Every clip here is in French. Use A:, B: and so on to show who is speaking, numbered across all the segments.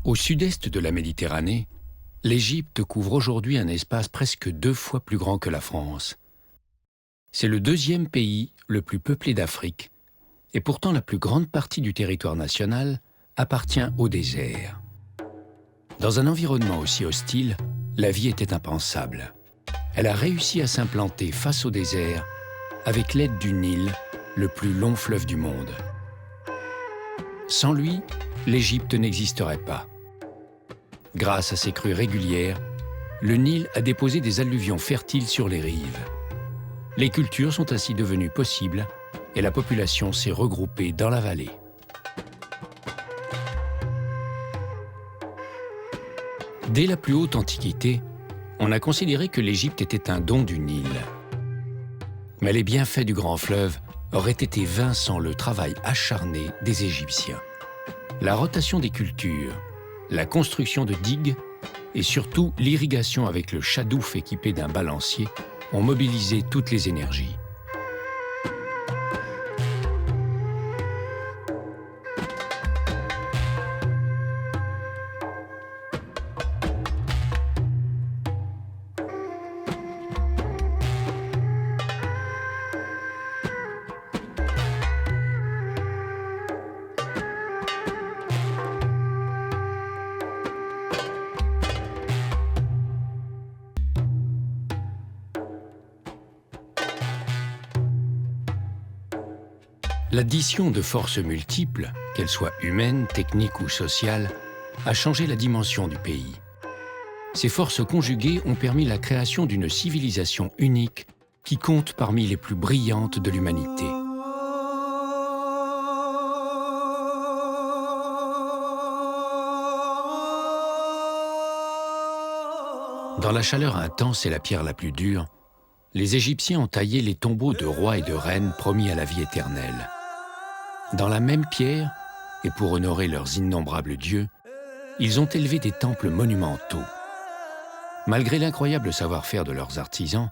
A: Au sud-est de la Méditerranée, l'Égypte couvre aujourd'hui un espace presque 2 fois plus grand que la France. C'est le 2e pays le plus peuplé d'Afrique, et pourtant la plus grande partie du territoire national appartient au désert. Dans un environnement aussi hostile, la vie était impensable. Elle a réussi à s'implanter face au désert avec l'aide du Nil, le plus long fleuve du monde. Sans lui, l'Égypte n'existerait pas. Grâce à ses crues régulières, le Nil a déposé des alluvions fertiles sur les rives. Les cultures sont ainsi devenues possibles et la population s'est regroupée dans la vallée. Dès la plus haute Antiquité, on a considéré que l'Égypte était un don du Nil. Mais les bienfaits du grand fleuve auraient été vains sans le travail acharné des Égyptiens. La rotation des cultures, la construction de digues et surtout l'irrigation avec le chadouf équipé d'un balancier ont mobilisé toutes les énergies. L'addition de forces multiples, qu'elles soient humaines, techniques ou sociales, a changé la dimension du pays. Ces forces conjuguées ont permis la création d'une civilisation unique qui compte parmi les plus brillantes de l'humanité. Dans la chaleur intense et la pierre la plus dure, les Égyptiens ont taillé les tombeaux de rois et de reines promis à la vie éternelle. Dans la même pierre, et pour honorer leurs innombrables dieux, ils ont élevé des temples monumentaux. Malgré l'incroyable savoir-faire de leurs artisans,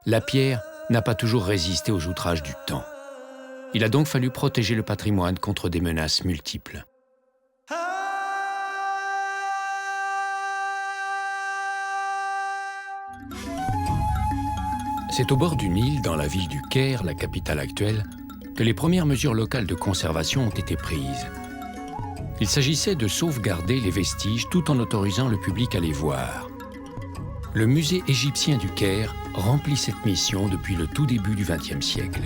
A: la pierre n'a pas toujours résisté aux outrages du temps. Il a donc fallu protéger le patrimoine contre des menaces multiples. C'est au bord du Nil, dans la ville du Caire, la capitale actuelle, que les premières mesures locales de conservation ont été prises. Il s'agissait de sauvegarder les vestiges tout en autorisant le public à les voir. Le musée égyptien du Caire remplit cette mission depuis le tout début du XXe siècle.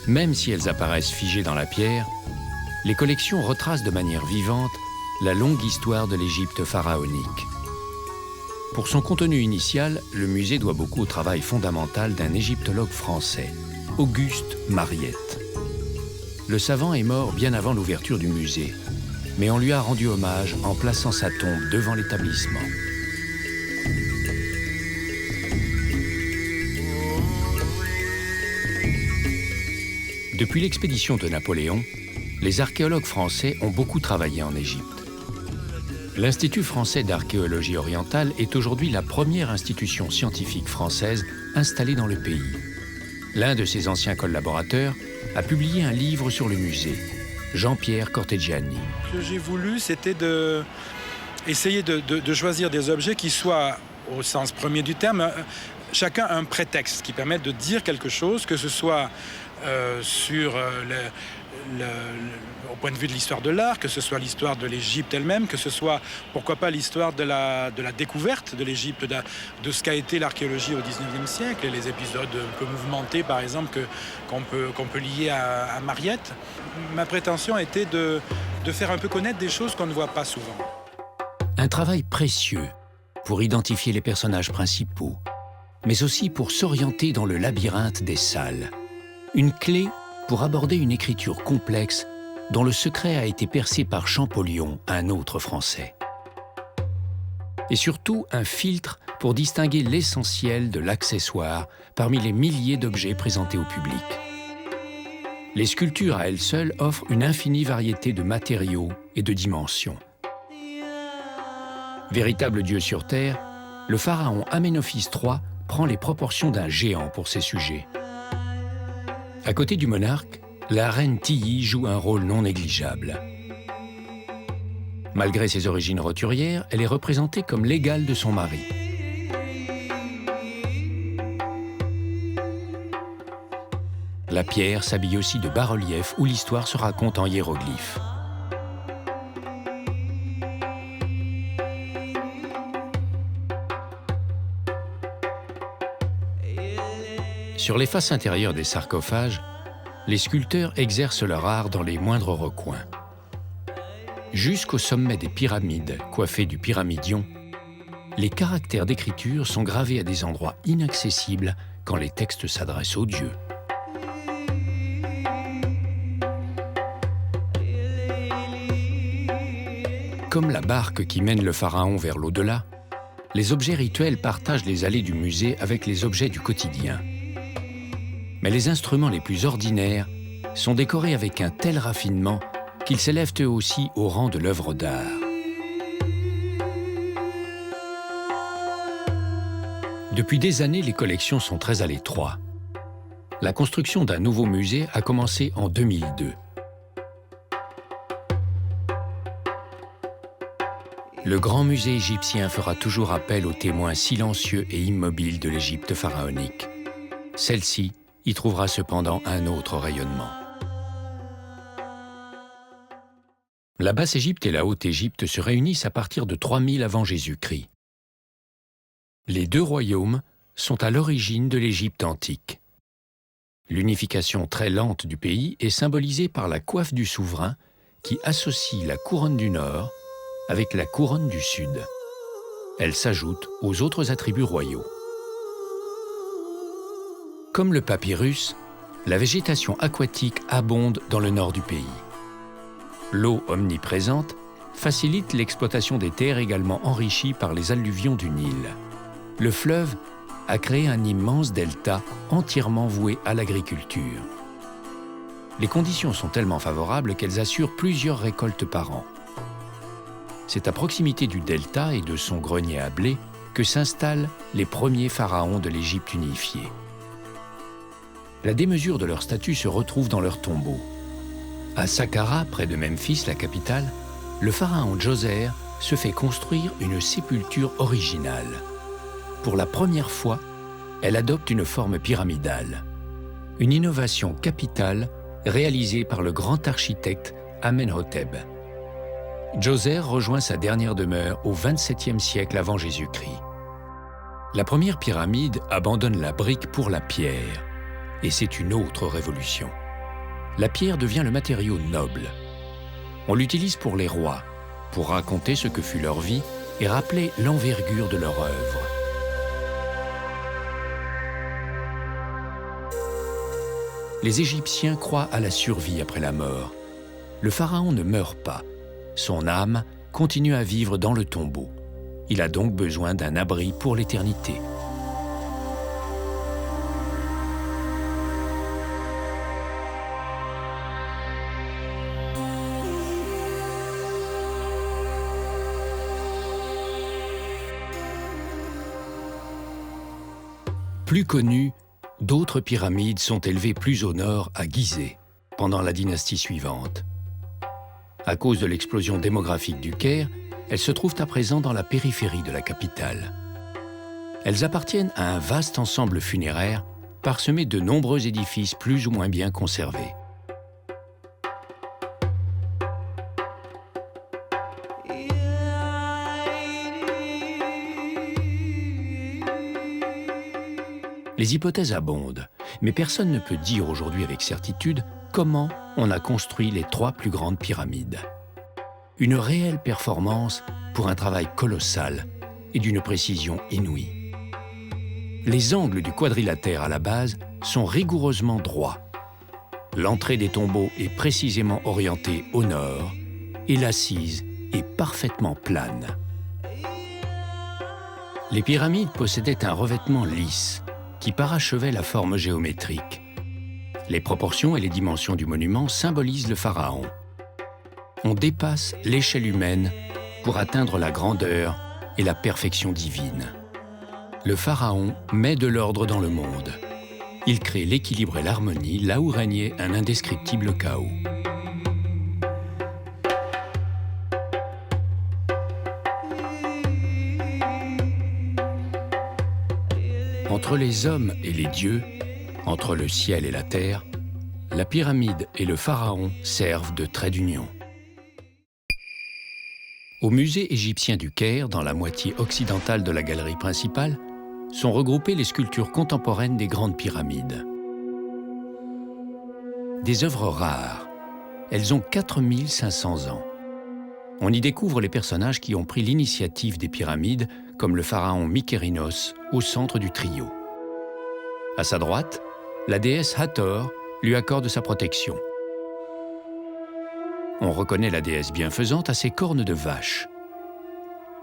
A: Même si elles apparaissent figées dans la pierre, les collections retracent de manière vivante la longue histoire de l'Égypte pharaonique. Pour son contenu initial, le musée doit beaucoup au travail fondamental d'un égyptologue français, Auguste Mariette. Le savant est mort bien avant l'ouverture du musée, mais on lui a rendu hommage en plaçant sa tombe devant l'établissement. Depuis l'expédition de Napoléon, les archéologues français ont beaucoup travaillé en Égypte. L'Institut français d'archéologie orientale est aujourd'hui la première institution scientifique française installée dans le pays. L'un de ses anciens collaborateurs a publié un livre sur le musée, Jean-Pierre Corteggiani.
B: Ce que j'ai voulu, c'était essayer de choisir des objets qui soient, au sens premier du terme, chacun un prétexte qui permette de dire quelque chose, que ce soit sur au point de vue de l'histoire de l'art, que ce soit l'histoire de l'Égypte elle-même, que ce soit, pourquoi pas, l'histoire de la découverte de l'Égypte, de ce qu'a été l'archéologie au XIXe siècle, et les épisodes un peu mouvementés, par exemple, qu'on peut lier à Mariette. Ma prétention était de faire un peu connaître des choses qu'on ne voit pas souvent.
A: Un travail précieux pour identifier les personnages principaux, mais aussi pour s'orienter dans le labyrinthe des salles. Une clé pour aborder une écriture complexe dont le secret a été percé par Champollion, un autre Français. Et surtout, un filtre pour distinguer l'essentiel de l'accessoire parmi les milliers d'objets présentés au public. Les sculptures à elles seules offrent une infinie variété de matériaux et de dimensions. Véritable dieu sur terre, le pharaon Aménophis III prend les proportions d'un géant pour ses sujets. À côté du monarque, la reine Tiye joue un rôle non négligeable. Malgré ses origines roturières, elle est représentée comme l'égale de son mari. La pierre s'habille aussi de bas-reliefs où l'histoire se raconte en hiéroglyphes. Sur les faces intérieures des sarcophages, les sculpteurs exercent leur art dans les moindres recoins. Jusqu'au sommet des pyramides, coiffées du pyramidion, les caractères d'écriture sont gravés à des endroits inaccessibles quand les textes s'adressent aux dieux. Comme la barque qui mène le pharaon vers l'au-delà, les objets rituels partagent les allées du musée avec les objets du quotidien. Mais les instruments les plus ordinaires sont décorés avec un tel raffinement qu'ils s'élèvent eux aussi au rang de l'œuvre d'art. Depuis des années, les collections sont très à l'étroit. La construction d'un nouveau musée a commencé en 2002. Le grand musée égyptien fera toujours appel aux témoins silencieux et immobiles de l'Égypte pharaonique. Celle-ci y trouvera cependant un autre rayonnement. La Basse-Égypte et la Haute-Égypte se réunissent à partir de 3000 avant Jésus-Christ. Les deux royaumes sont à l'origine de l'Égypte antique. L'unification très lente du pays est symbolisée par la coiffe du souverain qui associe la couronne du Nord avec la couronne du Sud. Elle s'ajoute aux autres attributs royaux. Comme le papyrus, la végétation aquatique abonde dans le nord du pays. L'eau omniprésente facilite l'exploitation des terres également enrichies par les alluvions du Nil. Le fleuve a créé un immense delta entièrement voué à l'agriculture. Les conditions sont tellement favorables qu'elles assurent plusieurs récoltes par an. C'est à proximité du delta et de son grenier à blé que s'installent les premiers pharaons de l'Égypte unifiée. La démesure de leur statut se retrouve dans leurs tombeaux. À Saqqara, près de Memphis, la capitale, le pharaon Djoser se fait construire une sépulture originale. Pour la première fois, elle adopte une forme pyramidale. Une innovation capitale réalisée par le grand architecte Amenhotep. Djoser rejoint sa dernière demeure au XXVIIe siècle avant Jésus-Christ. La première pyramide abandonne la brique pour la pierre, et c'est une autre révolution. La pierre devient le matériau noble. On l'utilise pour les rois, pour raconter ce que fut leur vie et rappeler l'envergure de leur œuvre. Les Égyptiens croient à la survie après la mort. Le pharaon ne meurt pas. Son âme continue à vivre dans le tombeau. Il a donc besoin d'un abri pour l'éternité. Plus connues, d'autres pyramides sont élevées plus au nord, à Gizeh, pendant la dynastie suivante. À cause de l'explosion démographique du Caire, elles se trouvent à présent dans la périphérie de la capitale. Elles appartiennent à un vaste ensemble funéraire parsemé de nombreux édifices plus ou moins bien conservés. Les hypothèses abondent, mais personne ne peut dire aujourd'hui avec certitude comment on a construit les 3 plus grandes pyramides. Une réelle performance pour un travail colossal et d'une précision inouïe. Les angles du quadrilatère à la base sont rigoureusement droits. L'entrée des tombeaux est précisément orientée au nord et l'assise est parfaitement plane. Les pyramides possédaient un revêtement lisse qui parachevait la forme géométrique. Les proportions et les dimensions du monument symbolisent le pharaon. On dépasse l'échelle humaine pour atteindre la grandeur et la perfection divine. Le pharaon met de l'ordre dans le monde. il crée l'équilibre et l'harmonie là où régnait un indescriptible chaos. Entre les hommes et les dieux, entre le ciel et la terre, la pyramide et le pharaon servent de trait d'union. Au musée égyptien du Caire, dans la moitié occidentale de la galerie principale, sont regroupées les sculptures contemporaines des grandes pyramides. Des œuvres rares, elles ont 4500 ans. On y découvre les personnages qui ont pris l'initiative des pyramides, comme le pharaon Mykérinos, au centre du trio. À sa droite, la déesse Hathor lui accorde sa protection. On reconnaît la déesse bienfaisante à ses cornes de vache.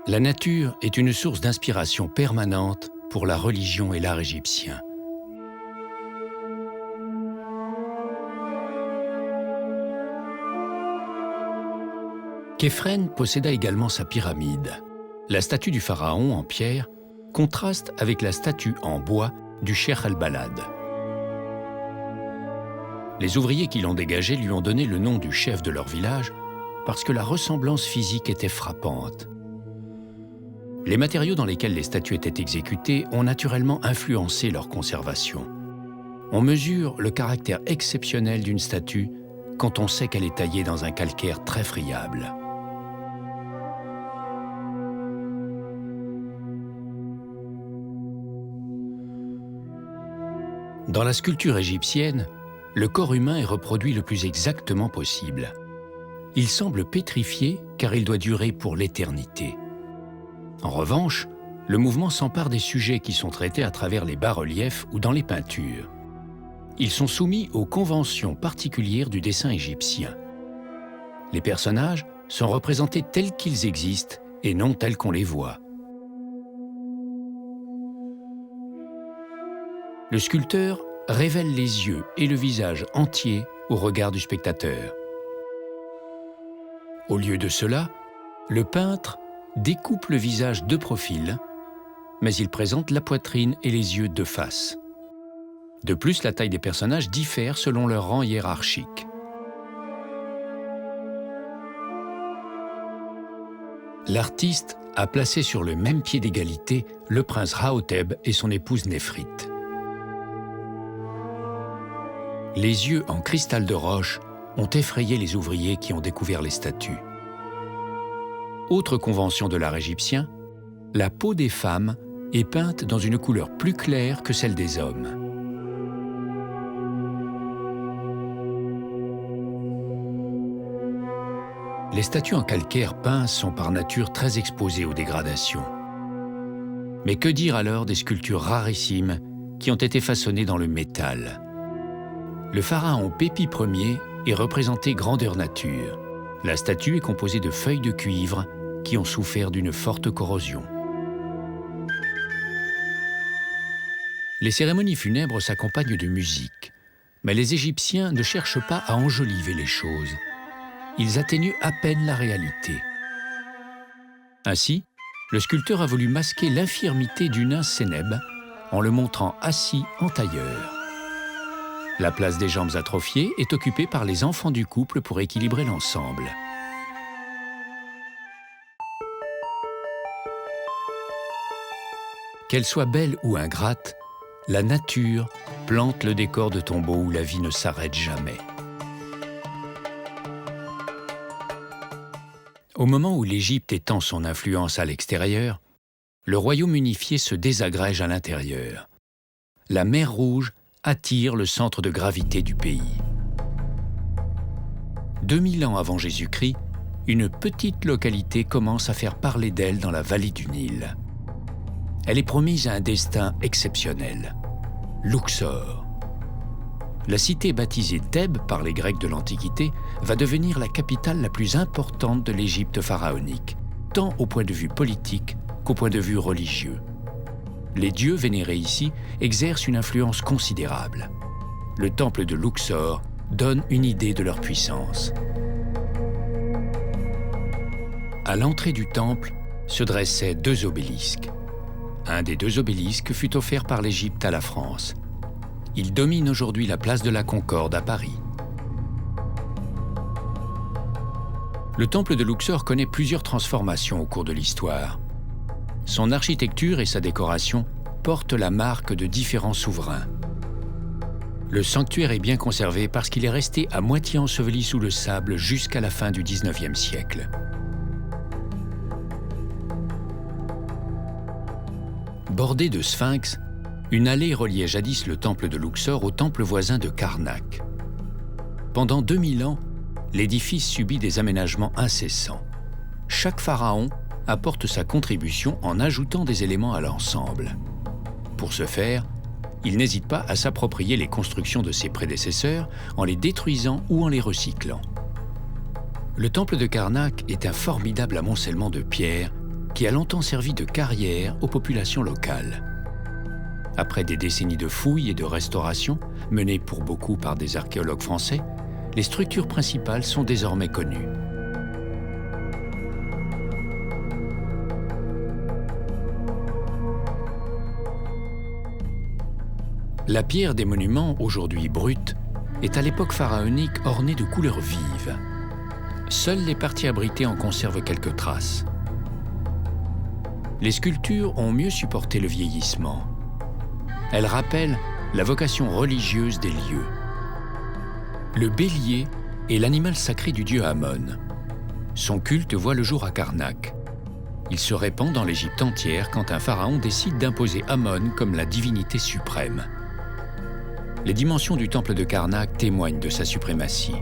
A: La nature est une source d'inspiration permanente pour la religion et l'art égyptien. Képhren posséda également sa pyramide. La statue du pharaon en pierre contraste avec la statue en bois du Cheikh al-Balad. Les ouvriers qui l'ont dégagé lui ont donné le nom du chef de leur village parce que la ressemblance physique était frappante. Les matériaux dans lesquels les statues étaient exécutées ont naturellement influencé leur conservation. On mesure le caractère exceptionnel d'une statue quand on sait qu'elle est taillée dans un calcaire très friable. Dans la sculpture égyptienne, le corps humain est reproduit le plus exactement possible. Il semble pétrifié car il doit durer pour l'éternité. En revanche, le mouvement s'empare des sujets qui sont traités à travers les bas-reliefs ou dans les peintures. Ils sont soumis aux conventions particulières du dessin égyptien. Les personnages sont représentés tels qu'ils existent et non tels qu'on les voit. Le sculpteur révèle les yeux et le visage entier au regard du spectateur. Au lieu de cela, le peintre découpe le visage de profil, mais il présente la poitrine et les yeux de face. De plus, la taille des personnages diffère selon leur rang hiérarchique. L'artiste a placé sur le même pied d'égalité le prince Rahotep et son épouse Néphrite. Les yeux en cristal de roche ont effrayé les ouvriers qui ont découvert les statues. Autre convention de l'art égyptien, la peau des femmes est peinte dans une couleur plus claire que celle des hommes. Les statues en calcaire peint sont par nature très exposées aux dégradations. Mais que dire alors des sculptures rarissimes qui ont été façonnées dans le métal ? Le pharaon Pépi Ier est représenté grandeur nature. La statue est composée de feuilles de cuivre qui ont souffert d'une forte corrosion. Les cérémonies funèbres s'accompagnent de musique, mais les Égyptiens ne cherchent pas à enjoliver les choses. Ils atténuent à peine la réalité. Ainsi, le sculpteur a voulu masquer l'infirmité du nain Sénèbe en le montrant assis en tailleur. La place des jambes atrophiées est occupée par les enfants du couple pour équilibrer l'ensemble. Qu'elle soit belle ou ingrate, la nature plante le décor de tombeaux où la vie ne s'arrête jamais. Au moment où l'Égypte étend son influence à l'extérieur, le royaume unifié se désagrège à l'intérieur. La mer Rouge attire le centre de gravité du pays. 2000 ans avant Jésus-Christ, une petite localité commence à faire parler d'elle dans la vallée du Nil. Elle est promise à un destin exceptionnel, Luxor. La cité baptisée Thèbes par les Grecs de l'Antiquité va devenir la capitale la plus importante de l'Égypte pharaonique, tant au point de vue politique qu'au point de vue religieux. Les dieux vénérés ici exercent une influence considérable. Le temple de Luxor donne une idée de leur puissance. À l'entrée du temple se dressaient 2 obélisques. Un des 2 obélisques fut offert par l'Égypte à la France. Il domine aujourd'hui la place de la Concorde à Paris. Le temple de Luxor connaît plusieurs transformations au cours de l'histoire. Son architecture et sa décoration portent la marque de différents souverains. Le sanctuaire est bien conservé parce qu'il est resté à moitié enseveli sous le sable jusqu'à la fin du XIXe siècle. Bordé de sphinx, une allée reliait jadis le temple de Luxor au temple voisin de Karnak. Pendant 2000 ans, l'édifice subit des aménagements incessants. Chaque pharaon apporte sa contribution en ajoutant des éléments à l'ensemble. Pour ce faire, il n'hésite pas à s'approprier les constructions de ses prédécesseurs en les détruisant ou en les recyclant. Le temple de Karnak est un formidable amoncellement de pierres qui a longtemps servi de carrière aux populations locales. Après des décennies de fouilles et de restauration, menées pour beaucoup par des archéologues français, les structures principales sont désormais connues. La pierre des monuments, aujourd'hui brute, est à l'époque pharaonique ornée de couleurs vives. Seules les parties abritées en conservent quelques traces. Les sculptures ont mieux supporté le vieillissement. Elles rappellent la vocation religieuse des lieux. Le bélier est l'animal sacré du dieu Amon. Son culte voit le jour à Karnak. Il se répand dans l'Égypte entière quand un pharaon décide d'imposer Amon comme la divinité suprême. Les dimensions du temple de Karnak témoignent de sa suprématie.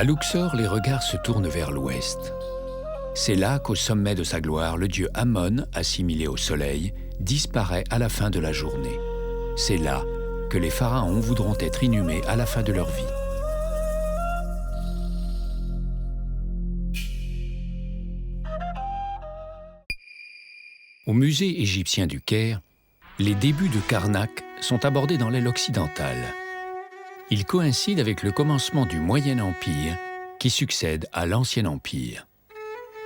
A: À Luxor, les regards se tournent vers l'ouest. C'est là qu'au sommet de sa gloire, le dieu Amon, assimilé au soleil, disparaît à la fin de la journée. C'est là que les pharaons voudront être inhumés à la fin de leur vie. Au musée égyptien du Caire, les débuts de Karnak sont abordés dans l'aile occidentale. Il coïncide avec le commencement du Moyen Empire qui succède à l'Ancien Empire.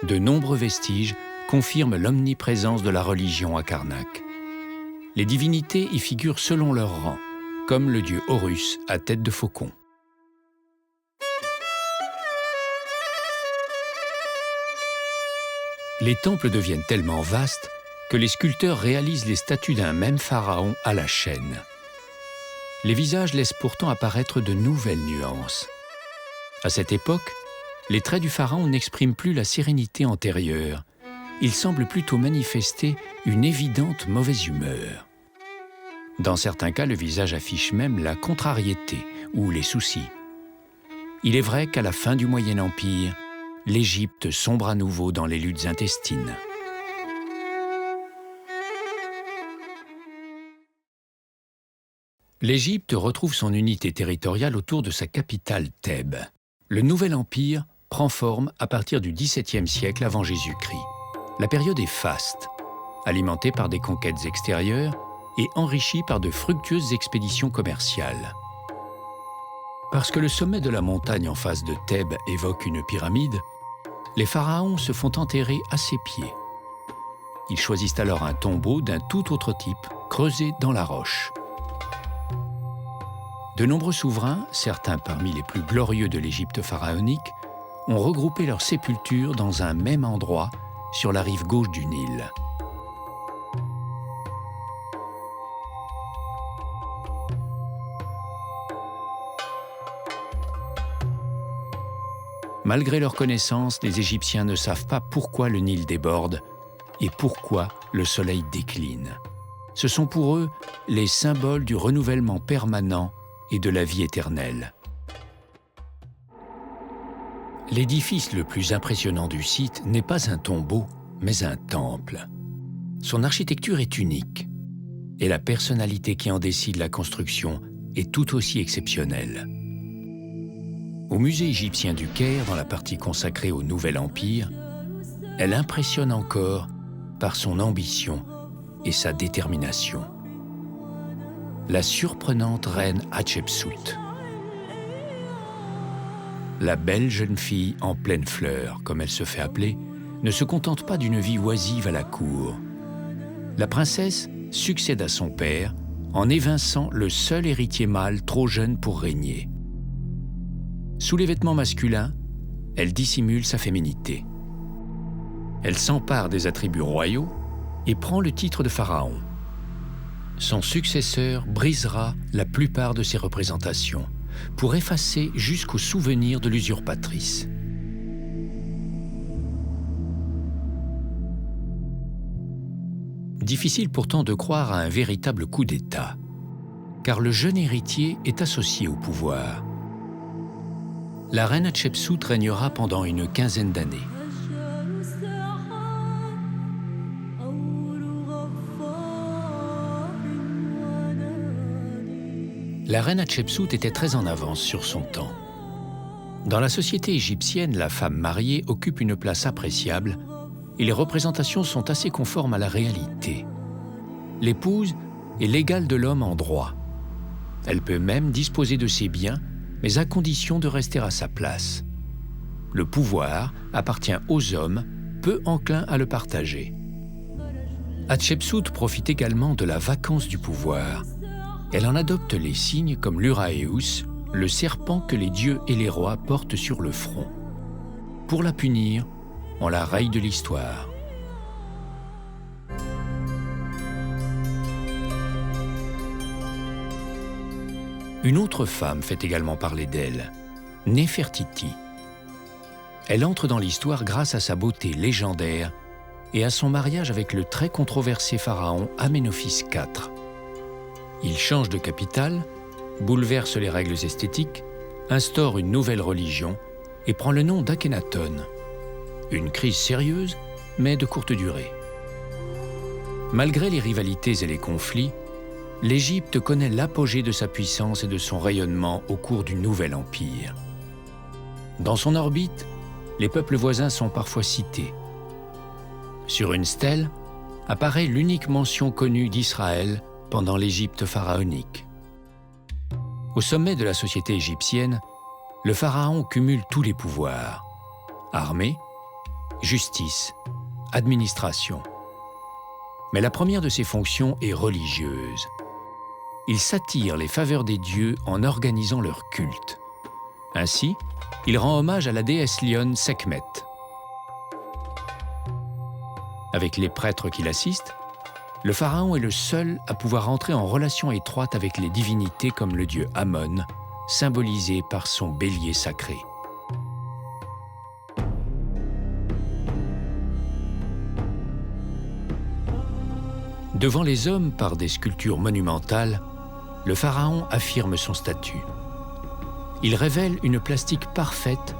A: De nombreux vestiges confirment l'omniprésence de la religion à Karnak. Les divinités y figurent selon leur rang, comme le dieu Horus à tête de faucon. Les temples deviennent tellement vastes que les sculpteurs réalisent les statues d'un même pharaon à la chaîne. Les visages laissent pourtant apparaître de nouvelles nuances. À cette époque, les traits du pharaon n'expriment plus la sérénité antérieure. Ils semblent plutôt manifester une évidente mauvaise humeur. Dans certains cas, le visage affiche même la contrariété ou les soucis. Il est vrai qu'à la fin du Moyen Empire, l'Égypte sombre à nouveau dans les luttes intestines. L'Égypte retrouve son unité territoriale autour de sa capitale Thèbes. Le nouvel empire prend forme à partir du XVIIe siècle avant Jésus-Christ. La période est faste, alimentée par des conquêtes extérieures et enrichie par de fructueuses expéditions commerciales. Parce que le sommet de la montagne en face de Thèbes évoque une pyramide, les pharaons se font enterrer à ses pieds. Ils choisissent alors un tombeau d'un tout autre type, creusé dans la roche. De nombreux souverains, certains parmi les plus glorieux de l'Égypte pharaonique, ont regroupé leurs sépultures dans un même endroit sur la rive gauche du Nil. Malgré leur connaissance, les Égyptiens ne savent pas pourquoi le Nil déborde et pourquoi le soleil décline. Ce sont pour eux les symboles du renouvellement permanent et de la vie éternelle. L'édifice le plus impressionnant du site n'est pas un tombeau, mais un temple. Son architecture est unique, et la personnalité qui en décide la construction est tout aussi exceptionnelle. Au musée égyptien du Caire, dans la partie consacrée au Nouvel Empire, elle impressionne encore par son ambition et sa détermination. La surprenante reine Hatshepsut. La belle jeune fille en pleine fleur, comme elle se fait appeler, ne se contente pas d'une vie oisive à la cour. La princesse succède à son père en évinçant le seul héritier mâle trop jeune pour régner. Sous les vêtements masculins, elle dissimule sa féminité. Elle s'empare des attributs royaux et prend le titre de pharaon. Son successeur brisera la plupart de ses représentations pour effacer jusqu'au souvenir de l'usurpatrice. Difficile pourtant de croire à un véritable coup d'État, car le jeune héritier est associé au pouvoir. La reine Hatshepsut régnera pendant une quinzaine d'années. La reine Hatshepsut était très en avance sur son temps. Dans la société égyptienne, la femme mariée occupe une place appréciable et les représentations sont assez conformes à la réalité. L'épouse est l'égale de l'homme en droit. Elle peut même disposer de ses biens, mais à condition de rester à sa place. Le pouvoir appartient aux hommes, peu enclins à le partager. Hatshepsut profite également de la vacance du pouvoir. Elle en adopte les signes comme l'Uraeus, le serpent que les dieux et les rois portent sur le front. Pour la punir, on la raye de l'histoire. Une autre femme fait également parler d'elle, Néfertiti. Elle entre dans l'histoire grâce à sa beauté légendaire et à son mariage avec le très controversé pharaon Aménophis IV. Il change de capitale, bouleverse les règles esthétiques, instaure une nouvelle religion et prend le nom d'Akhenaton. Une crise sérieuse, mais de courte durée. Malgré les rivalités et les conflits, l'Égypte connaît l'apogée de sa puissance et de son rayonnement au cours du Nouvel Empire. Dans son orbite, les peuples voisins sont parfois cités. Sur une stèle apparaît l'unique mention connue d'Israël pendant l'Égypte pharaonique. Au sommet de la société égyptienne, le pharaon cumule tous les pouvoirs: armée, justice, administration. Mais la première de ses fonctions est religieuse. Il s'attire les faveurs des dieux en organisant leur culte. Ainsi, il rend hommage à la déesse lionne Sekhmet. Avec les prêtres qui l'assistent, le pharaon est le seul à pouvoir entrer en relation étroite avec les divinités comme le dieu Amon, symbolisé par son bélier sacré. Devant les hommes par des sculptures monumentales, le pharaon affirme son statut. Il révèle une plastique parfaite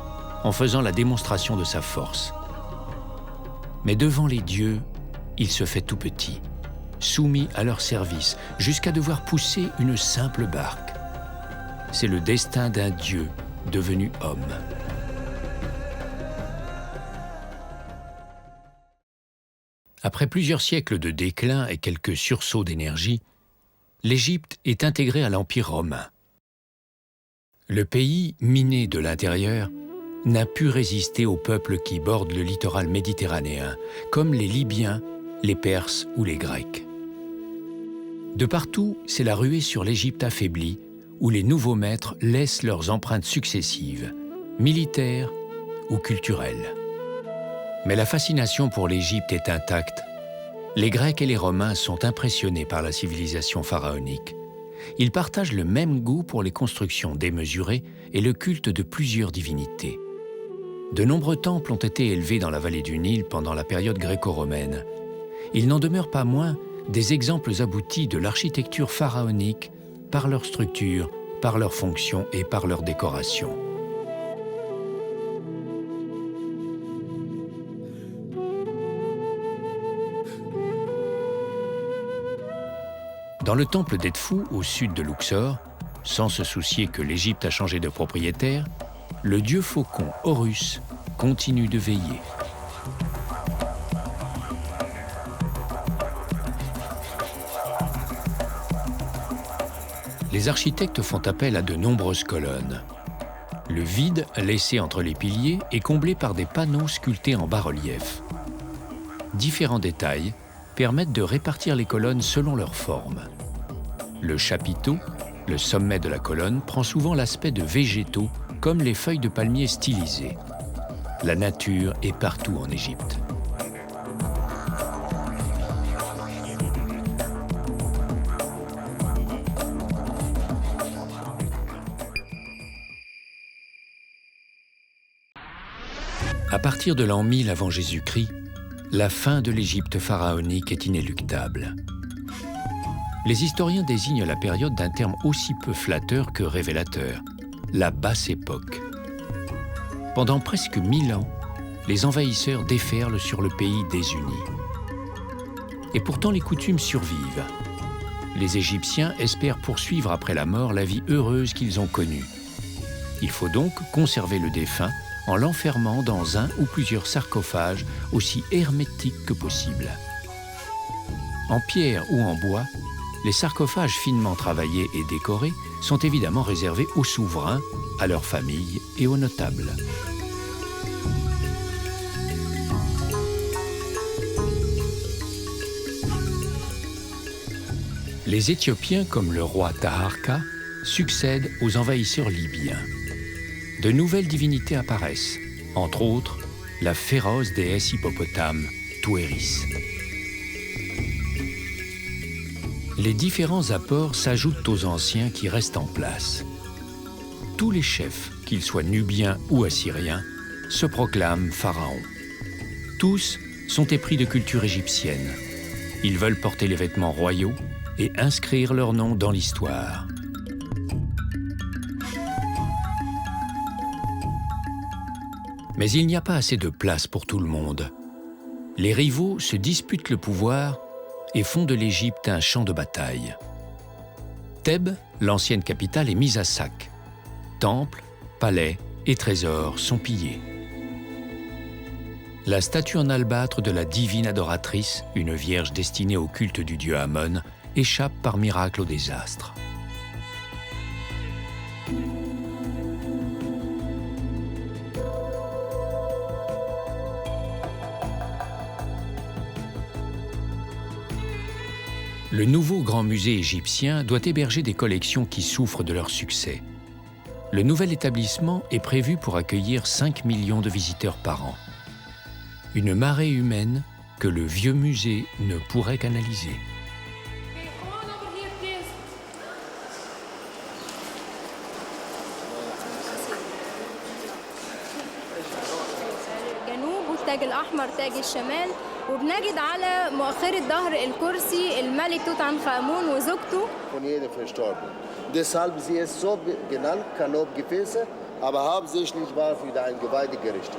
A: en faisant la démonstration de sa force. Mais devant les dieux, il se fait tout petit, soumis à leur service, jusqu'à devoir pousser une simple barque. C'est le destin d'un dieu devenu homme. Après plusieurs siècles de déclin et quelques sursauts d'énergie, l'Égypte est intégrée à l'Empire romain. Le pays, miné de l'intérieur, n'a pu résister aux peuples qui bordent le littoral méditerranéen, comme les Libyens, les Perses ou les Grecs. De partout, c'est la ruée sur l'Égypte affaiblie, où les nouveaux maîtres laissent leurs empreintes successives, militaires ou culturelles. Mais la fascination pour l'Égypte est intacte. Les Grecs et les Romains sont impressionnés par la civilisation pharaonique. Ils partagent le même goût pour les constructions démesurées et le culte de plusieurs divinités. De nombreux temples ont été élevés dans la vallée du Nil pendant la période gréco-romaine. Il n'en demeure pas moins des exemples aboutis de l'architecture pharaonique par leur structure, par leur fonction et par leur décoration. Dans le temple d'Edfou, au sud de Luxor, sans se soucier que l'Égypte a changé de propriétaire, le dieu faucon Horus continue de veiller. Les architectes font appel à de nombreuses colonnes. Le vide laissé entre les piliers est comblé par des panneaux sculptés en bas-relief. Différents détails permettent de répartir les colonnes selon leur forme. Le chapiteau, le sommet de la colonne, prend souvent l'aspect de végétaux, comme les feuilles de palmier stylisées. La nature est partout en Égypte. À partir de l'an 1000 avant Jésus-Christ, la fin de l'Égypte pharaonique est inéluctable. Les historiens désignent la période d'un terme aussi peu flatteur que révélateur, la Basse Époque. Pendant presque 1000 ans, les envahisseurs déferlent sur le pays désuni. Et pourtant les coutumes survivent. Les Égyptiens espèrent poursuivre après la mort la vie heureuse qu'ils ont connue. Il faut donc conserver le défunt en l'enfermant dans un ou plusieurs sarcophages aussi hermétiques que possible. En pierre ou en bois, les sarcophages finement travaillés et décorés sont évidemment réservés aux souverains, à leurs familles et aux notables. Les Éthiopiens, comme le roi Taharka, succèdent aux envahisseurs libyens. De nouvelles divinités apparaissent, entre autres la féroce déesse hippopotame, Touéris. Les différents apports s'ajoutent aux anciens qui restent en place. Tous les chefs, qu'ils soient nubiens ou assyriens, se proclament pharaons. Tous sont épris de culture égyptienne. Ils veulent porter les vêtements royaux et inscrire leur nom dans l'histoire. Mais il n'y a pas assez de place pour tout le monde. Les rivaux se disputent le pouvoir et font de l'Égypte un champ de bataille. Thèbes, l'ancienne capitale, est mise à sac. Temples, palais et trésors sont pillés. La statue en albâtre de la divine adoratrice, une vierge destinée au culte du dieu Amon, échappe par miracle au désastre. Le nouveau grand musée égyptien doit héberger des collections qui souffrent de leur succès. Le nouvel établissement est prévu pour accueillir 5 millions de visiteurs par an. Une marée humaine que le vieux musée ne pourrait canaliser.
C: وبنجد على مؤخرة ظهر الكرسي الملك توت عنخ آمون وزوجته.
D: Deshalb sie es so genannt, Kanop-Gefäße, aber hauptsächlich war für ein Geweihegericht.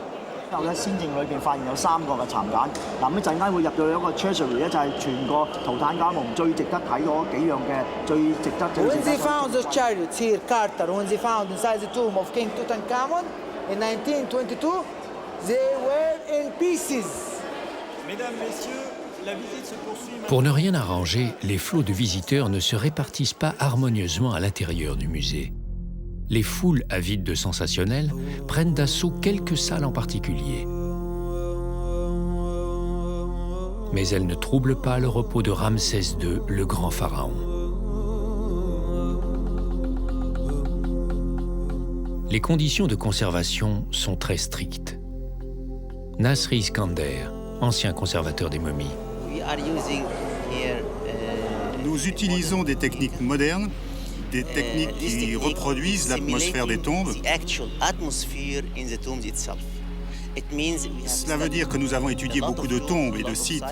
E: 仙境裏邊發現有3個嘅蠶繭，嗱咁陣間會入到一個 treasury 咧，就係全個圖坦卡蒙最值得睇嗰幾樣嘅最值得。
F: When they found the chariots here, Carter, when they found inside the tomb of King Tutankhamun in 1922, they were in pieces.
G: Mesdames, Messieurs, la visite se poursuit.
A: Pour ne rien arranger, les flots de visiteurs ne se répartissent pas harmonieusement à l'intérieur du musée. Les foules avides de sensationnel prennent d'assaut quelques salles en particulier. Mais elles ne troublent pas le repos de Ramsès II, le grand pharaon. Les conditions de conservation sont très strictes. Nasri Iskander, ancien conservateur des momies.
H: Nous utilisons des techniques modernes, des techniques qui reproduisent l'atmosphère des tombes. Cela veut dire que nous avons étudié beaucoup de tombes et de sites,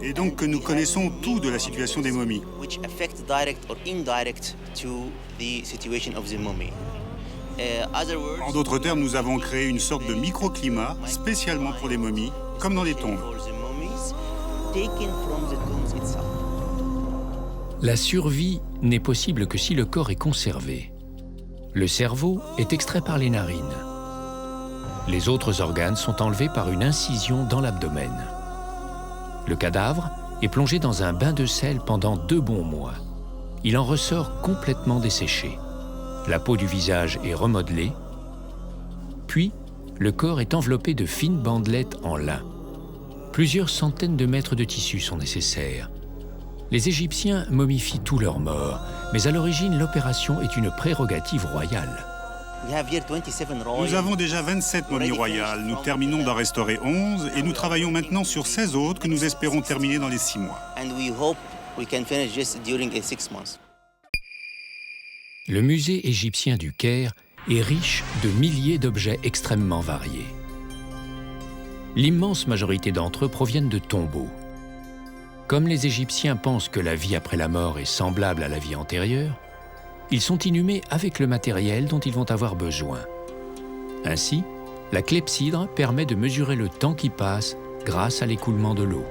H: et donc que nous connaissons tout de la situation des momies. En d'autres termes, nous avons créé une sorte de microclimat spécialement pour les momies, comme dans les tombes.
A: La survie n'est possible que si le corps est conservé. Le cerveau est extrait par les narines. Les autres organes sont enlevés par une incision dans l'abdomen. Le cadavre est plongé dans un bain de sel pendant 2 bons mois. Il en ressort complètement desséché. La peau du visage est remodelée. Puis, le corps est enveloppé de fines bandelettes en lin. Plusieurs centaines de mètres de tissu sont nécessaires. Les Égyptiens momifient tous leurs morts, mais à l'origine, l'opération est une prérogative royale.
H: Nous avons déjà 27 momies royales. Nous terminons d'en restaurer 11 et nous travaillons maintenant sur 16 autres que nous espérons terminer dans les 6 mois.
A: Le musée égyptien du Caire est riche de milliers d'objets extrêmement variés. L'immense majorité d'entre eux proviennent de tombeaux. Comme les Égyptiens pensent que la vie après la mort est semblable à la vie antérieure, ils sont inhumés avec le matériel dont ils vont avoir besoin. Ainsi, la clepsydre permet de mesurer le temps qui passe grâce à l'écoulement de l'eau.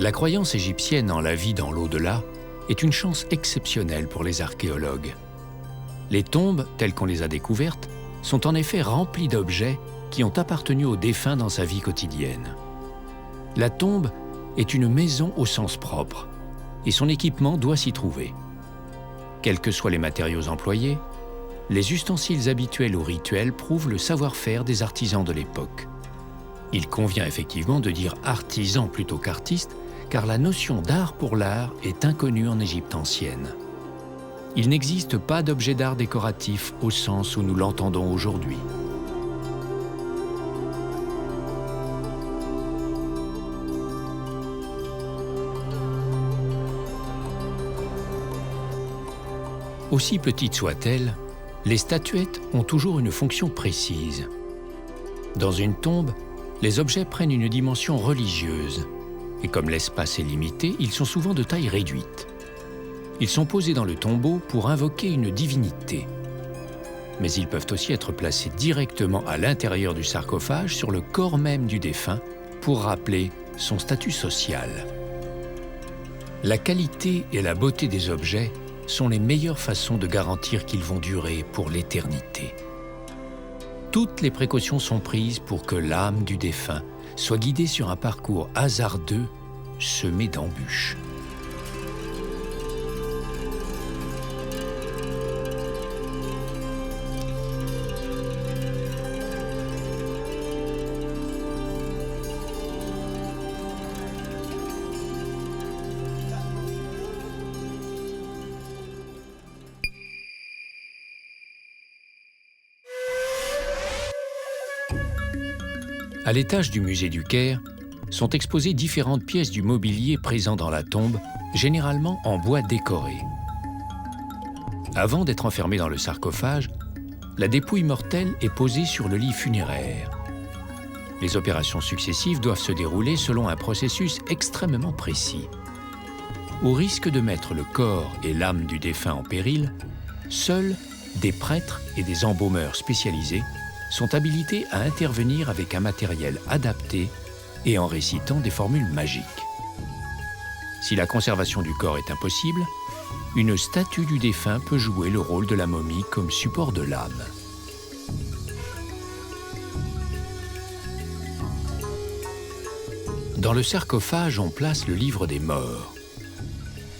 A: La croyance égyptienne en la vie dans l'au-delà est une chance exceptionnelle pour les archéologues. Les tombes, telles qu'on les a découvertes, sont en effet remplies d'objets qui ont appartenu au défunt dans sa vie quotidienne. La tombe est une maison au sens propre, et son équipement doit s'y trouver. Quels que soient les matériaux employés, les ustensiles habituels ou rituels prouvent le savoir-faire des artisans de l'époque. Il convient effectivement de dire artisan plutôt qu'artiste, car la notion d'art pour l'art est inconnue en Égypte ancienne. Il n'existe pas d'objet d'art décoratif au sens où nous l'entendons aujourd'hui. Aussi petites soient-elles, les statuettes ont toujours une fonction précise. Dans une tombe, les objets prennent une dimension religieuse, et comme l'espace est limité, ils sont souvent de taille réduite. Ils sont posés dans le tombeau pour invoquer une divinité. Mais ils peuvent aussi être placés directement à l'intérieur du sarcophage sur le corps même du défunt pour rappeler son statut social. La qualité et la beauté des objets sont les meilleures façons de garantir qu'ils vont durer pour l'éternité. Toutes les précautions sont prises pour que l'âme du défunt soit guidée sur un parcours hasardeux semé d'embûches. À l'étage du musée du Caire sont exposées différentes pièces du mobilier présent dans la tombe, généralement en bois décoré. Avant d'être enfermée dans le sarcophage, la dépouille mortelle est posée sur le lit funéraire. Les opérations successives doivent se dérouler selon un processus extrêmement précis. Au risque de mettre le corps et l'âme du défunt en péril, seuls des prêtres et des embaumeurs spécialisés sont habilités à intervenir avec un matériel adapté et en récitant des formules magiques. Si la conservation du corps est impossible, une statue du défunt peut jouer le rôle de la momie comme support de l'âme. Dans le sarcophage, on place le livre des morts,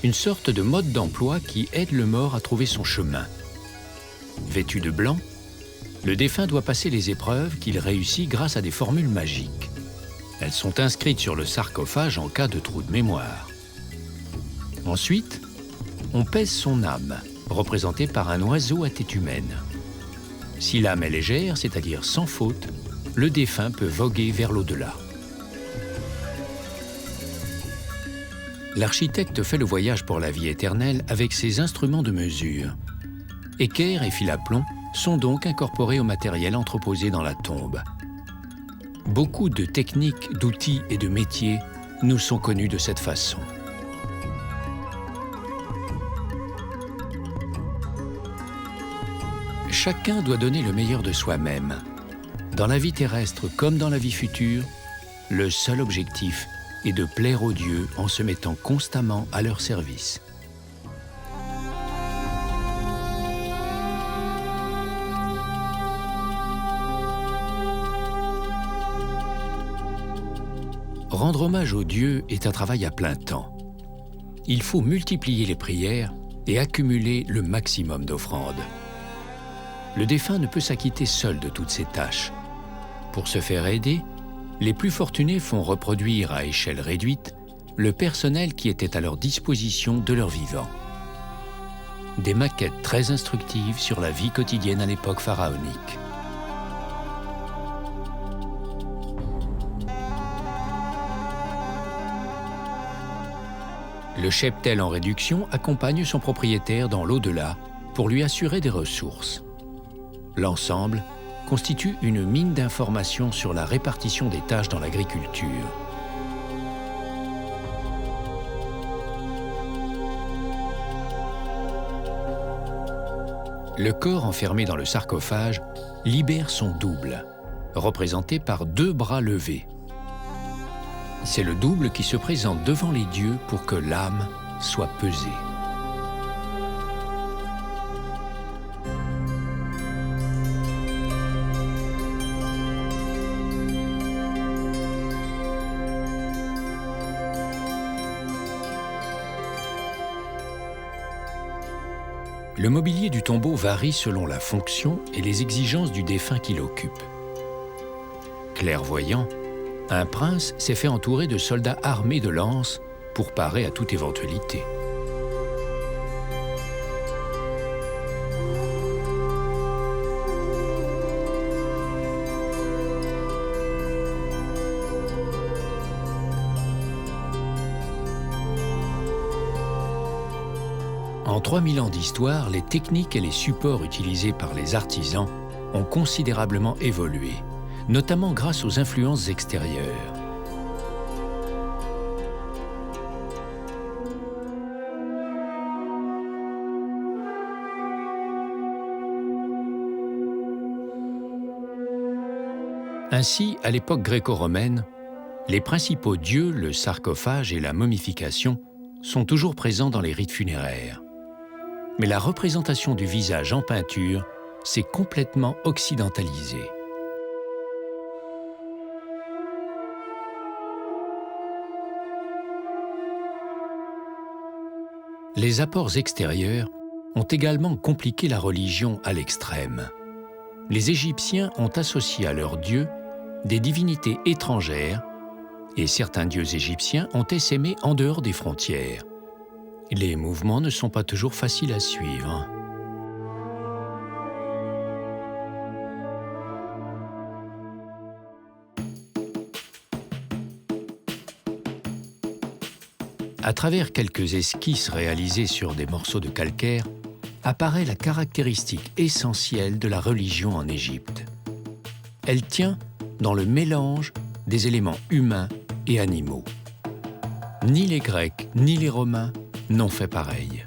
A: une sorte de mode d'emploi qui aide le mort à trouver son chemin. Vêtu de blanc, le défunt doit passer les épreuves qu'il réussit grâce à des formules magiques. Elles sont inscrites sur le sarcophage en cas de trou de mémoire. Ensuite, on pèse son âme, représentée par un oiseau à tête humaine. Si l'âme est légère, c'est-à-dire sans faute, le défunt peut voguer vers l'au-delà. L'architecte fait le voyage pour la vie éternelle avec ses instruments de mesure. Équerre et fil à plomb sont donc incorporés au matériel entreposé dans la tombe. Beaucoup de techniques, d'outils et de métiers nous sont connus de cette façon. Chacun doit donner le meilleur de soi-même. Dans la vie terrestre comme dans la vie future, le seul objectif est de plaire aux dieux en se mettant constamment à leur service. Rendre hommage aux dieux est un travail à plein temps. Il faut multiplier les prières et accumuler le maximum d'offrandes. Le défunt ne peut s'acquitter seul de toutes ces tâches. Pour se faire aider, les plus fortunés font reproduire à échelle réduite le personnel qui était à leur disposition de leur vivant. Des maquettes très instructives sur la vie quotidienne à l'époque pharaonique. Le cheptel en réduction accompagne son propriétaire dans l'au-delà pour lui assurer des ressources. L'ensemble constitue une mine d'informations sur la répartition des tâches dans l'agriculture. Le corps enfermé dans le sarcophage libère son double, représenté par 2 bras levés. C'est le double qui se présente devant les dieux pour que l'âme soit pesée. Le mobilier du tombeau varie selon la fonction et les exigences du défunt qui l'occupe. Clairvoyant, un prince s'est fait entourer de soldats armés de lances pour parer à toute éventualité. En 3000 ans d'histoire, les techniques et les supports utilisés par les artisans ont considérablement évolué, notamment grâce aux influences extérieures. Ainsi, à l'époque gréco-romaine, les principaux dieux, le sarcophage et la momification, sont toujours présents dans les rites funéraires. Mais la représentation du visage en peinture s'est complètement occidentalisée. Les apports extérieurs ont également compliqué la religion à l'extrême. Les Égyptiens ont associé à leurs dieux des divinités étrangères et certains dieux égyptiens ont essaimé en dehors des frontières. Les mouvements ne sont pas toujours faciles à suivre. À travers quelques esquisses réalisées sur des morceaux de calcaire, apparaît la caractéristique essentielle de la religion en Égypte. Elle tient dans le mélange des éléments humains et animaux. Ni les Grecs ni les Romains n'ont fait pareil.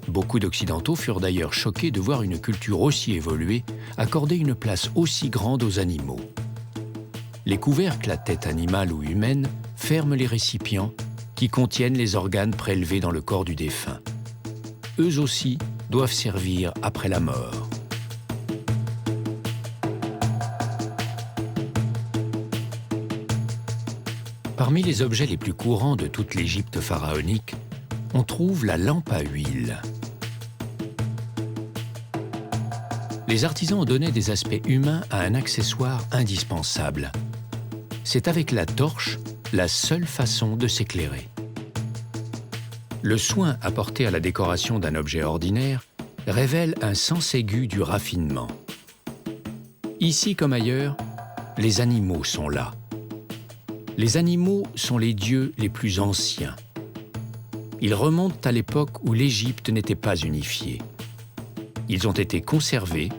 A: Beaucoup d'Occidentaux furent d'ailleurs choqués de voir une culture aussi évoluée accorder une place aussi grande aux animaux. Les couvercles à tête animale ou humaine ferment les récipients qui contiennent les organes prélevés dans le corps du défunt. Eux aussi doivent servir après la mort. Parmi les objets les plus courants de toute l'Égypte pharaonique, on trouve la lampe à huile. Les artisans ont donné des aspects humains à un accessoire indispensable. C'est avec la torche la seule façon de s'éclairer. Le soin apporté à la décoration d'un objet ordinaire révèle un sens aigu du raffinement. Ici comme ailleurs, les animaux sont là. Les animaux sont les dieux les plus anciens. Ils remontent à l'époque où l'Égypte n'était pas unifiée. Ils ont été conservés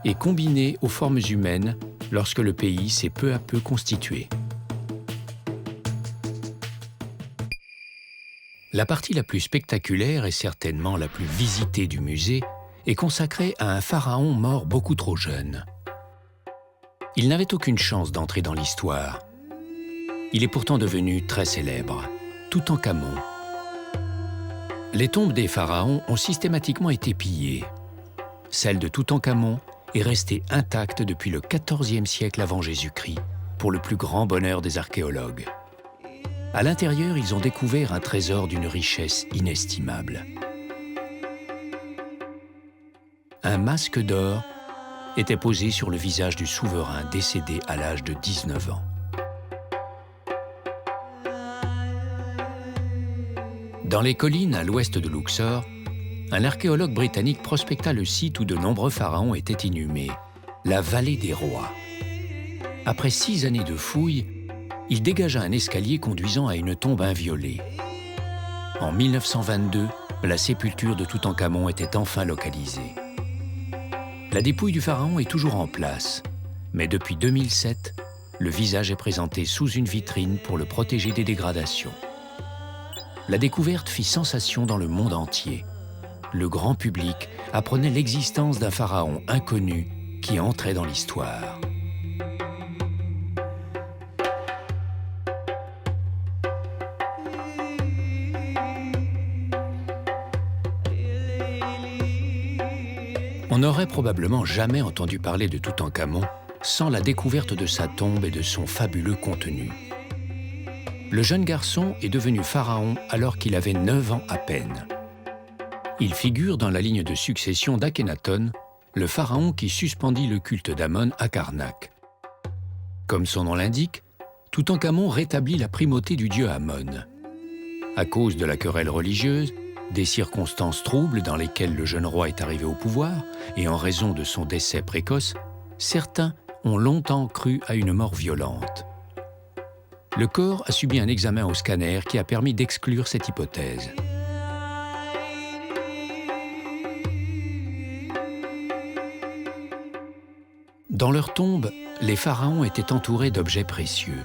A: et combinés aux formes humaines lorsque le pays s'est peu à peu constitué. La partie la plus spectaculaire et certainement la plus visitée du musée est consacrée à un pharaon mort beaucoup trop jeune. Il n'avait aucune chance d'entrer dans l'histoire. Il est pourtant devenu très célèbre, Toutankhamon. Les tombes des pharaons ont systématiquement été pillées. Celle de Toutankhamon est restée intacte depuis le XIVe siècle avant Jésus-Christ, pour le plus grand bonheur des archéologues. À l'intérieur, ils ont découvert un trésor d'une richesse inestimable. Un masque d'or était posé sur le visage du souverain décédé à l'âge de 19 ans. Dans les collines à l'ouest de Luxor, un archéologue britannique prospecta le site où de nombreux pharaons étaient inhumés, la vallée des rois. Après 6 années de fouilles, il dégagea un escalier conduisant à une tombe inviolée. En 1922, la sépulture de Toutankhamon était enfin localisée. La dépouille du pharaon est toujours en place, mais depuis 2007, le visage est présenté sous une vitrine pour le protéger des dégradations. La découverte fit sensation dans le monde entier. Le grand public apprenait l'existence d'un pharaon inconnu qui entrait dans l'histoire. On n'aurait probablement jamais entendu parler de Toutankhamon sans la découverte de sa tombe et de son fabuleux contenu. Le jeune garçon est devenu pharaon alors qu'il avait 9 ans à peine. Il figure dans la ligne de succession d'Akhenaton, le pharaon qui suspendit le culte d'Amon à Karnak. Comme son nom l'indique, Toutankhamon rétablit la primauté du dieu Amon. À cause de la querelle religieuse, des circonstances troubles dans lesquelles le jeune roi est arrivé au pouvoir, et en raison de son décès précoce, certains ont longtemps cru à une mort violente. Le corps a subi un examen au scanner qui a permis d'exclure cette hypothèse. Dans leur tombe, les pharaons étaient entourés d'objets précieux.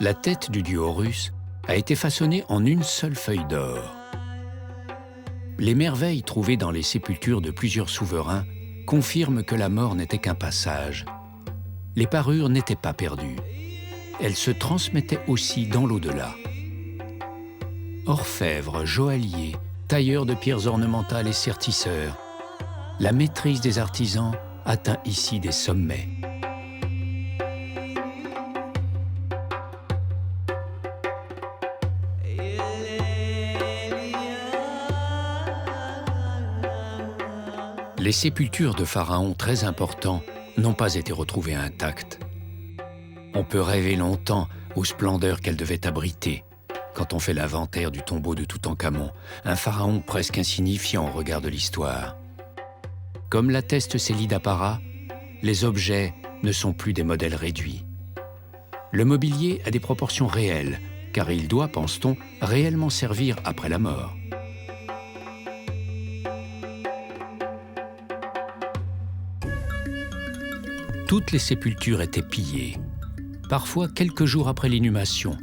A: La tête du dieu Horus a été façonnée en une seule feuille d'or. Les merveilles trouvées dans les sépultures de plusieurs souverains confirment que la mort n'était qu'un passage. Les parures n'étaient pas perdues. Elles se transmettaient aussi dans l'au-delà. Orfèvres, joailliers, tailleurs de pierres ornementales et sertisseurs, la maîtrise des artisans atteint ici des sommets. Les sépultures de pharaons très importants n'ont pas été retrouvées intactes. On peut rêver longtemps aux splendeurs qu'elles devaient abriter quand on fait l'inventaire du tombeau de Toutankhamon, un pharaon presque insignifiant au regard de l'histoire. Comme l'atteste Célie d'Apparat, les objets ne sont plus des modèles réduits. Le mobilier a des proportions réelles, car il doit, pense-t-on, réellement servir après la mort. Toutes les sépultures étaient pillées, parfois quelques jours après l'inhumation,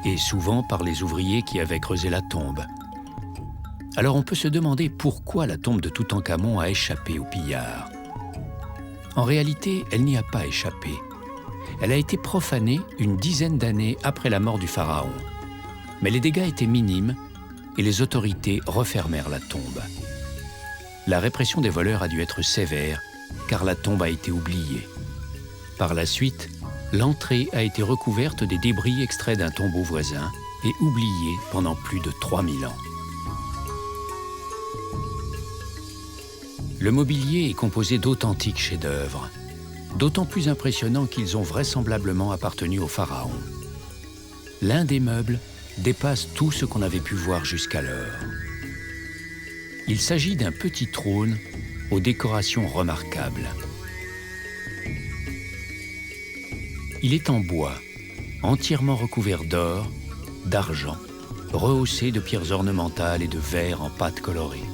A: et souvent par les ouvriers qui avaient creusé la tombe. Alors on peut se demander pourquoi la tombe de Toutankhamon a échappé aux pillards. En réalité, elle n'y a pas échappé. Elle a été profanée une dizaine d'années après la mort du pharaon. Mais les dégâts étaient minimes et les autorités refermèrent la tombe. La répression des voleurs a dû être sévère, car la tombe a été oubliée. Par la suite, l'entrée a été recouverte des débris extraits d'un tombeau voisin et oubliée pendant plus de 3000 ans. Le mobilier est composé d'authentiques chefs-d'œuvre, d'autant plus impressionnants qu'ils ont vraisemblablement appartenu au pharaon. L'un des meubles dépasse tout ce qu'on avait pu voir jusqu'alors. Il s'agit d'un petit trône aux décorations remarquables. Il est en bois, entièrement recouvert d'or, d'argent, rehaussé de pierres ornementales et de verre en pâte colorée.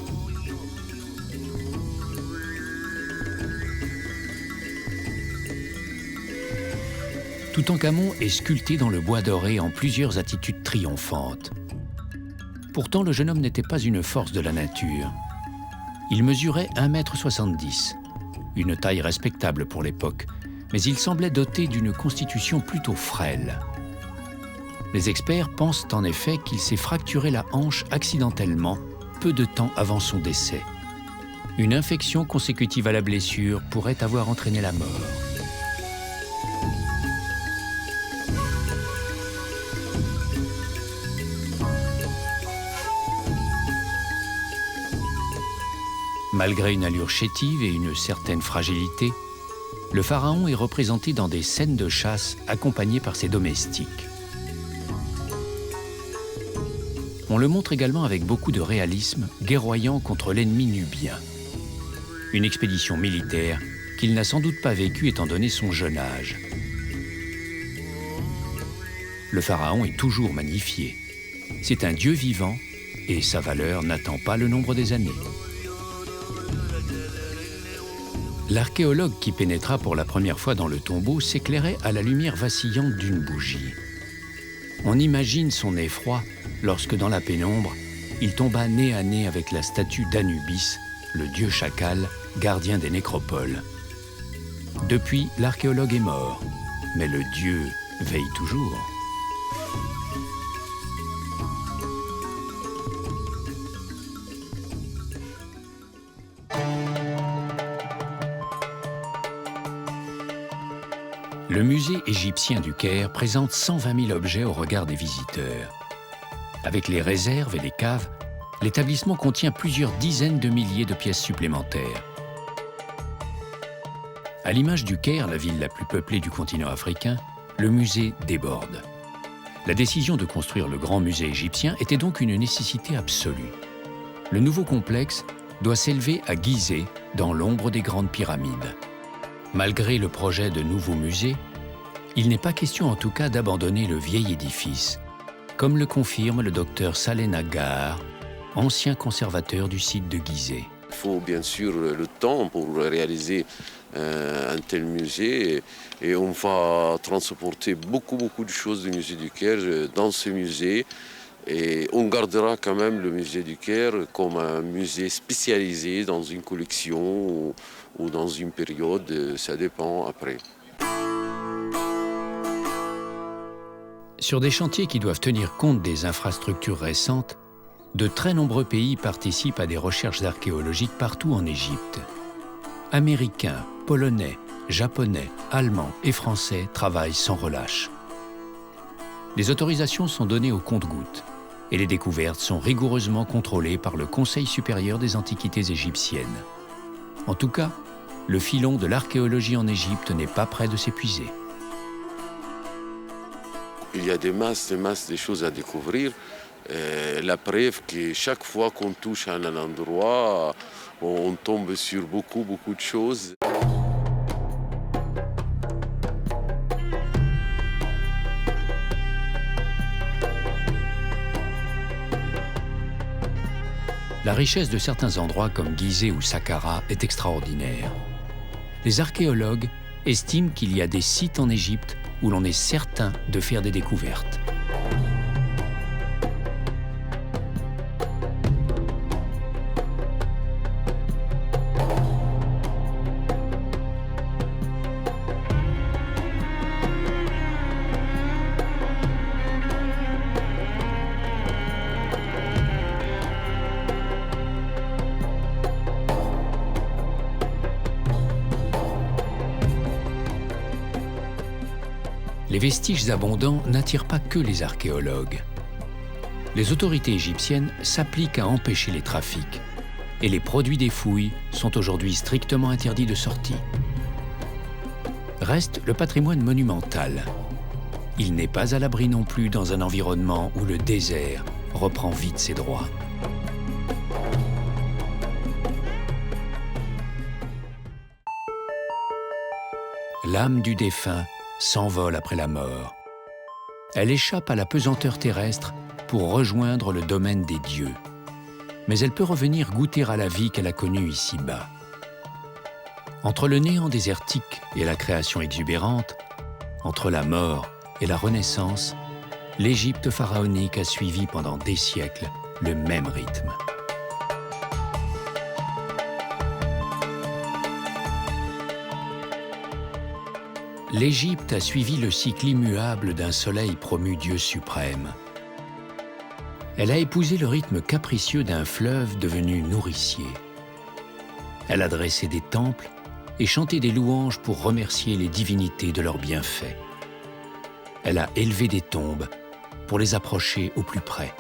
A: Toutankhamon est sculpté dans le bois doré en plusieurs attitudes triomphantes. Pourtant, le jeune homme n'était pas une force de la nature. Il mesurait 1,70 m, une taille respectable pour l'époque, mais il semblait doté d'une constitution plutôt frêle. Les experts pensent en effet qu'il s'est fracturé la hanche accidentellement peu de temps avant son décès. Une infection consécutive à la blessure pourrait avoir entraîné la mort. Malgré une allure chétive et une certaine fragilité, le pharaon est représenté dans des scènes de chasse accompagné par ses domestiques. On le montre également avec beaucoup de réalisme, guerroyant contre l'ennemi nubien. Une expédition militaire qu'il n'a sans doute pas vécue étant donné son jeune âge. Le pharaon est toujours magnifié. C'est un dieu vivant et sa valeur n'attend pas le nombre des années. L'archéologue qui pénétra pour la première fois dans le tombeau s'éclairait à la lumière vacillante d'une bougie. On imagine son effroi lorsque, dans la pénombre, il tomba nez à nez avec la statue d'Anubis, le dieu chacal, gardien des nécropoles. Depuis, l'archéologue est mort, mais le dieu veille toujours. Le musée égyptien du Caire présente 120 000 objets au regard des visiteurs. Avec les réserves et les caves, l'établissement contient plusieurs dizaines de milliers de pièces supplémentaires. À l'image du Caire, la ville la plus peuplée du continent africain, le musée déborde. La décision de construire le grand musée égyptien était donc une nécessité absolue. Le nouveau complexe doit s'élever à Gizeh, dans l'ombre des grandes pyramides. Malgré le projet de nouveau musée, il n'est pas question en tout cas d'abandonner le vieil édifice, comme le confirme le docteur Saleh Nagar, ancien conservateur du site de Gizeh.
I: Il faut bien sûr le temps pour réaliser un tel musée et on va transporter beaucoup de choses du musée du Caire dans ce musée et on gardera quand même le musée du Caire comme un musée spécialisé dans une collection ou dans une période, ça dépend après.
A: Sur des chantiers qui doivent tenir compte des infrastructures récentes, de très nombreux pays participent à des recherches archéologiques partout en Égypte. Américains, Polonais, Japonais, Allemands et Français travaillent sans relâche. Les autorisations sont données au compte-gouttes et les découvertes sont rigoureusement contrôlées par le Conseil supérieur des antiquités égyptiennes. En tout cas, le filon de l'archéologie en Égypte n'est pas près de s'épuiser.
I: Il y a des masses de choses à découvrir. La preuve que chaque fois qu'on touche à un endroit, on tombe sur beaucoup de choses.
A: La richesse de certains endroits comme Gizeh ou Saqqara est extraordinaire. Les archéologues estiment qu'il y a des sites en Égypte où l'on est certain de faire des découvertes. Les vestiges abondants n'attirent pas que les archéologues. Les autorités égyptiennes s'appliquent à empêcher les trafics et les produits des fouilles sont aujourd'hui strictement interdits de sortie. Reste le patrimoine monumental. Il n'est pas à l'abri non plus dans un environnement où le désert reprend vite ses droits. L'âme du défunt s'envole après la mort. Elle échappe à la pesanteur terrestre pour rejoindre le domaine des dieux. Mais elle peut revenir goûter à la vie qu'elle a connue ici-bas. Entre le néant désertique et la création exubérante, entre la mort et la renaissance, l'Égypte pharaonique a suivi pendant des siècles le même rythme. l'Égypte a suivi le cycle immuable d'un soleil promu Dieu suprême. Elle a épousé le rythme capricieux d'un fleuve devenu nourricier. Elle a dressé des temples et chanté des louanges pour remercier les divinités de leurs bienfaits. Elle a élevé des tombes pour les approcher au plus près.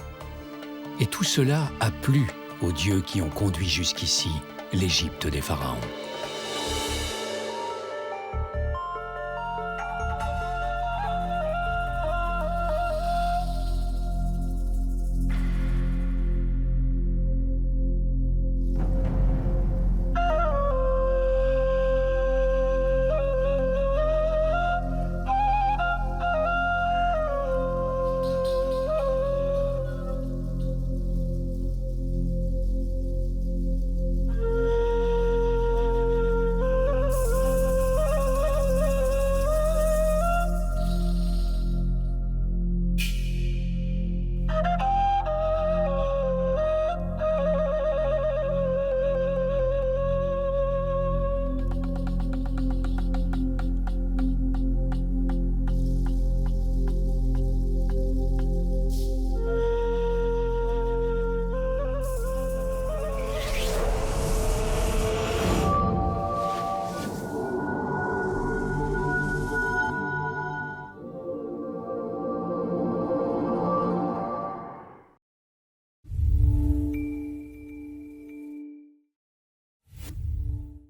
A: Et tout cela a plu aux dieux qui ont conduit jusqu'ici l'Égypte des pharaons.